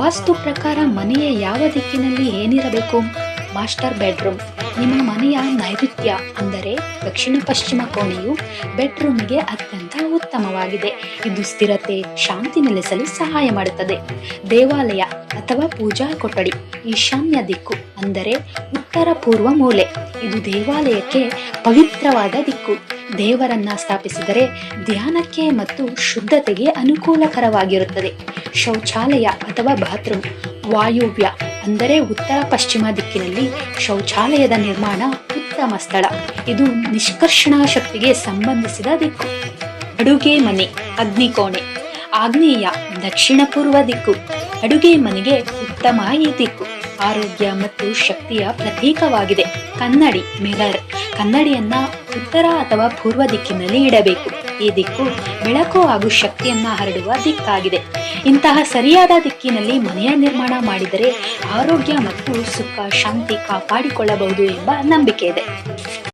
ವಾಸ್ತು ಪ್ರಕಾರ ಮನೆಯ ಯಾವ ದಿಕ್ಕಿನಲ್ಲಿ ಏನಿರಬೇಕು? Master bedroom. ನಿಮ್ಮ ಮನೆಯ ನೈಋತ್ಯ ಅಂದರೆ ದಕ್ಷಿಣ ಪಶ್ಚಿಮ ಕೋಣೆಯು ಬೆಡ್ರೂಮಿಗೆ ಅತ್ಯಂತ ಉತ್ತಮವಾಗಿದೆ. ಇದು ಸ್ಥಿರತೆ, ಶಾಂತಿ ನೆಲೆಸಲು ಸಹಾಯ ಮಾಡುತ್ತದೆ. ದೇವಾಲಯ ಅಥವಾ ಪೂಜಾ ಕೊಠಡಿ. ಈಶಾನ್ಯ ದಿಕ್ಕು ಅಂದರೆ ಉತ್ತರ ಪೂರ್ವ ಮೂಲೆ. ಇದು ದೇವಾಲಯಕ್ಕೆ ಪವಿತ್ರವಾದ ದಿಕ್ಕು. ದೇವರನ್ನ ಸ್ಥಾಪಿಸಿದರೆ ಧ್ಯಾನಕ್ಕೆ ಮತ್ತು ಶುದ್ಧತೆಗೆ ಅನುಕೂಲಕರವಾಗಿರುತ್ತದೆ. ಶೌಚಾಲಯ ಅಥವಾ ಬಾತ್ರೂಮ್. ವಾಯುವ್ಯ ಅಂದರೆ ಉತ್ತರ ಪಶ್ಚಿಮ ದಿಕ್ಕಿನಲ್ಲಿ ಶೌಚಾಲಯದ ನಿರ್ಮಾಣ ಉತ್ತಮ ಸ್ಥಳ. ಇದು ನಿಷ್ಕರ್ಷಣಾ ಶಕ್ತಿಗೆ ಸಂಬಂಧಿಸಿದ ದಿಕ್ಕು. ಅಡುಗೆ ಮನೆ, ಅಗ್ನಿಕೋಣೆ. ಆಗ್ನೇಯ ದಕ್ಷಿಣ ಪೂರ್ವ ದಿಕ್ಕು. ಅಡುಗೆ ಮನೆಗೆ ಉತ್ತಮ ಈ ದಿಕ್ಕು. ಆರೋಗ್ಯ ಮತ್ತು ಶಕ್ತಿಯ ಪ್ರತೀಕವಾಗಿದೆ. ಕನ್ನಡಿ, ಮಿರರ್. ಕನ್ನಡಿಯನ್ನ ಉತ್ತರ ಅಥವಾ ಪೂರ್ವ ದಿಕ್ಕಿನಲ್ಲಿ ಇಡಬೇಕು. ಈ ದಿಕ್ಕು ಬೆಳಕು ಹಾಗೂ ಶಕ್ತಿಯನ್ನ ಹರಡುವ ದಿಕ್ಕಾಗಿದೆ. ಇಂತಹ ಸರಿಯಾದ ದಿಕ್ಕಿನಲ್ಲಿ ಮನೆಯ ನಿರ್ಮಾಣ ಮಾಡಿದರೆ ಆರೋಗ್ಯ ಮತ್ತು ಸುಖ ಶಾಂತಿ ಕಾಪಾಡಿಕೊಳ್ಳಬಹುದು ಎಂಬ ನಂಬಿಕೆ ಇದೆ.